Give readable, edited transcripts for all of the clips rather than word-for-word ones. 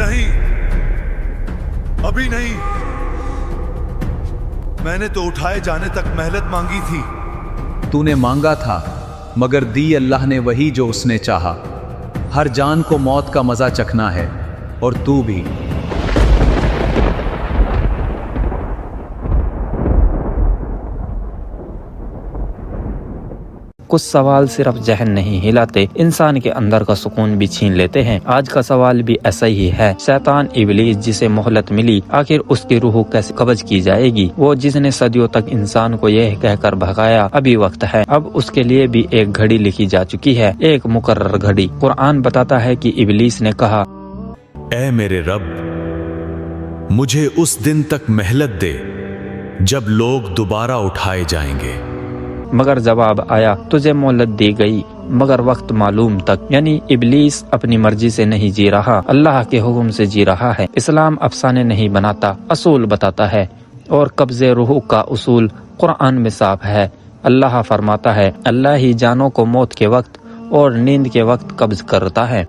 نہیں، ابھی نہیں، میں نے تو اٹھائے جانے تک مہلت مانگی تھی۔ تو نے مانگا تھا مگر دی اللہ نے وہی جو اس نے چاہا۔ ہر جان کو موت کا مزہ چکھنا ہے اور تو بھی۔ کچھ سوال صرف ذہن نہیں ہلاتے، انسان کے اندر کا سکون بھی چھین لیتے ہیں۔ آج کا سوال بھی ایسا ہی ہے۔ شیطان ابلیس جسے مہلت ملی، آخر اس کی روح کیسے قبض کی جائے گی؟ وہ جس نے صدیوں تک انسان کو یہ کہہ کر بھگایا ابھی وقت ہے، اب اس کے لیے بھی ایک گھڑی لکھی جا چکی ہے، ایک مقرر گھڑی۔ قرآن بتاتا ہے کہ ابلیس نے کہا، اے میرے رب، مجھے اس دن تک مہلت دے جب لوگ دوبارہ اٹھائے جائیں گے۔ مگر جواب آیا، تجھے مہلت دی گئی مگر وقت معلوم تک۔ یعنی ابلیس اپنی مرضی سے نہیں جی رہا، اللہ کے حکم سے جی رہا ہے۔ اسلام افسانے نہیں بناتا، اصول بتاتا ہے، اور قبض روح کا اصول قرآن میں صاف ہے۔ اللہ فرماتا ہے، اللہ ہی جانوں کو موت کے وقت اور نیند کے وقت قبض کرتا ہے۔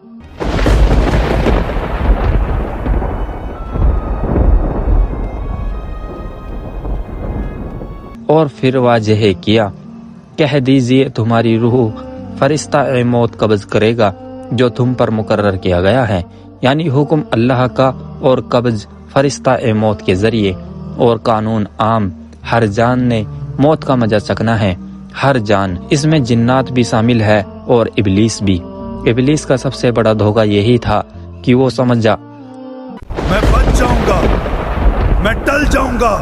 اور پھر واضح کیا، کہہ دیجئے تمہاری روح فرشتہ موت قبض کرے گا جو تم پر مقرر کیا گیا ہے۔ یعنی حکم اللہ کا اور قبض فرشتہ موت کے ذریعے، اور قانون عام، ہر جان نے موت کا مزہ چکھنا ہے، ہر جان۔ اس میں جنات بھی شامل ہے اور ابلیس بھی۔ ابلیس کا سب سے بڑا دھوکہ یہی تھا کہ وہ سمجھا میں بچ جاؤں گا، میں ٹل جاؤں گا،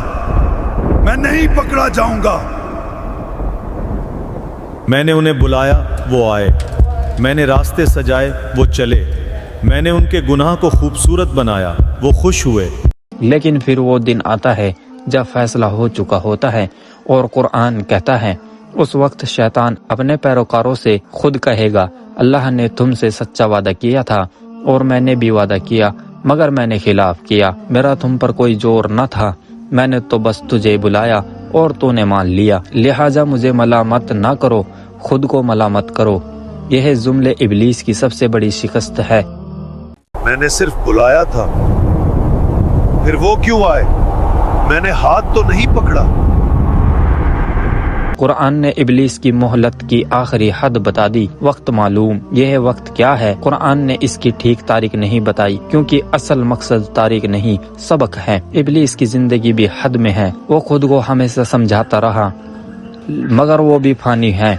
میں نہیں پکڑا جاؤں گا۔ میں نے انہیں بلایا، وہ آئے، میں نے راستے سجائے، وہ چلے، میں نے ان کے گناہ کو خوبصورت بنایا، وہ خوش ہوئے۔ لیکن پھر وہ دن آتا ہے جب فیصلہ ہو چکا ہوتا ہے، اور قرآن کہتا ہے اس وقت شیطان اپنے پیروکاروں سے خود کہے گا، اللہ نے تم سے سچا وعدہ کیا تھا اور میں نے بھی وعدہ کیا، مگر میں نے خلاف کیا، میرا تم پر کوئی زور نہ تھا، میں نے تو بس تجھے بلایا اور تو نے مان لیا، لہٰذا مجھے ملامت نہ کرو، خود کو ملامت کرو۔ یہ جملے ابلیس کی سب سے بڑی شکست ہے۔ میں نے صرف بلایا تھا، پھر وہ کیوں آئے؟ میں نے ہاتھ تو نہیں پکڑا۔ قرآن نے ابلیس کی مہلت کی آخری حد بتا دی، وقت معلوم۔ یہ وقت کیا ہے؟ قرآن نے اس کی ٹھیک تاریخ نہیں بتائی، کیونکہ اصل مقصد تاریخ نہیں، سبق ہے۔ ابلیس کی زندگی بھی حد میں ہے، وہ خود کو ہمیشہ سمجھاتا رہا، مگر وہ بھی فانی ہے۔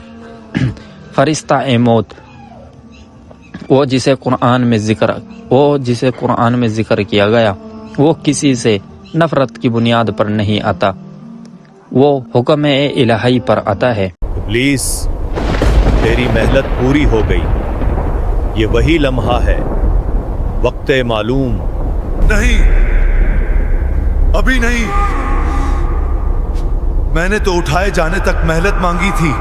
فرشتہ موت، وہ جسے قرآن میں ذکر کیا گیا، وہ کسی سے نفرت کی بنیاد پر نہیں آتا، وہ حکم الہی پر آتا ہے۔ ابلیس، تیری مہلت پوری ہو گئی، یہ وہی لمحہ ہے، وقت معلوم۔ نہیں، ابھی نہیں، میں نے تو اٹھائے جانے تک مہلت مانگی تھی۔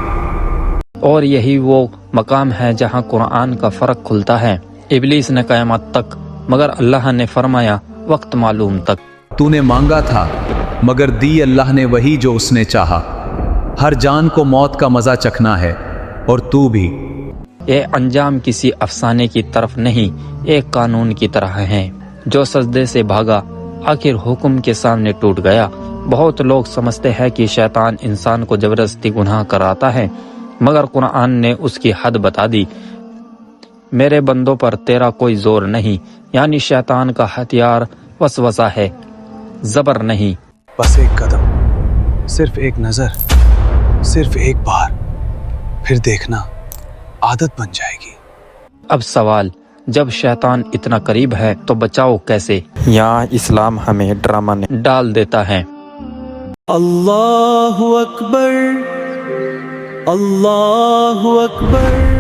اور یہی وہ مقام ہے جہاں قرآن کا فرق کھلتا ہے۔ ابلیس نے قیامت تک، مگر اللہ نے فرمایا وقت معلوم تک۔ تو نے مانگا تھا مگر دی اللہ نے وہی جو اس نے چاہا۔ ہر جان کو موت کا مزہ چکھنا ہے اور تو بھی۔ یہ انجام کسی افسانے کی طرف نہیں، ایک قانون کی طرح ہے۔ جو سجدے سے بھاگا آخر حکم کے سامنے ٹوٹ گیا۔ بہت لوگ سمجھتے ہیں کہ شیطان انسان کو زبردستی گناہ کراتا ہے، مگر قرآن نے اس کی حد بتا دی، میرے بندوں پر تیرا کوئی زور نہیں۔ یعنی شیطان کا ہتھیار وسوسہ ہے، زبر نہیں۔ بس ایک قدم، صرف ایک نظر، صرف ایک بار، پھر دیکھنا عادت بن جائے گی۔ اب سوال، جب شیطان اتنا قریب ہے تو بچاؤ کیسے؟ یہاں اسلام ہمیں ڈرامہ ڈال دیتا ہے۔ اللہ اکبر، اللہ اکبر۔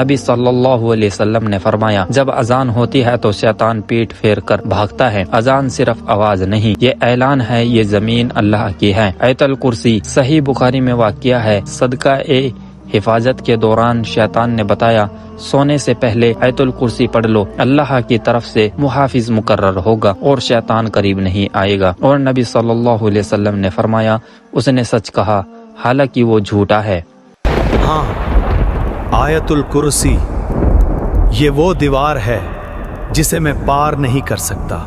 نبی صلی اللہ علیہ وسلم نے فرمایا، جب اذان ہوتی ہے تو شیطان پیٹ پھیر کر بھاگتا ہے۔ اذان صرف آواز نہیں، یہ اعلان ہے، یہ زمین اللہ کی ہے۔ آیت الکرسی صحیح بخاری میں واقعہ ہے۔ صدقہ حفاظت کے دوران شیطان نے بتایا، سونے سے پہلے آیت الکرسی پڑھ لو، اللہ کی طرف سے محافظ مقرر ہوگا اور شیطان قریب نہیں آئے گا۔ اور نبی صلی اللہ علیہ وسلم نے فرمایا، اس نے سچ کہا، حالانکہ وہ جھوٹا ہے۔ ہاں، آیت الکرسی یہ وہ دیوار ہے جسے میں پار نہیں کر سکتا۔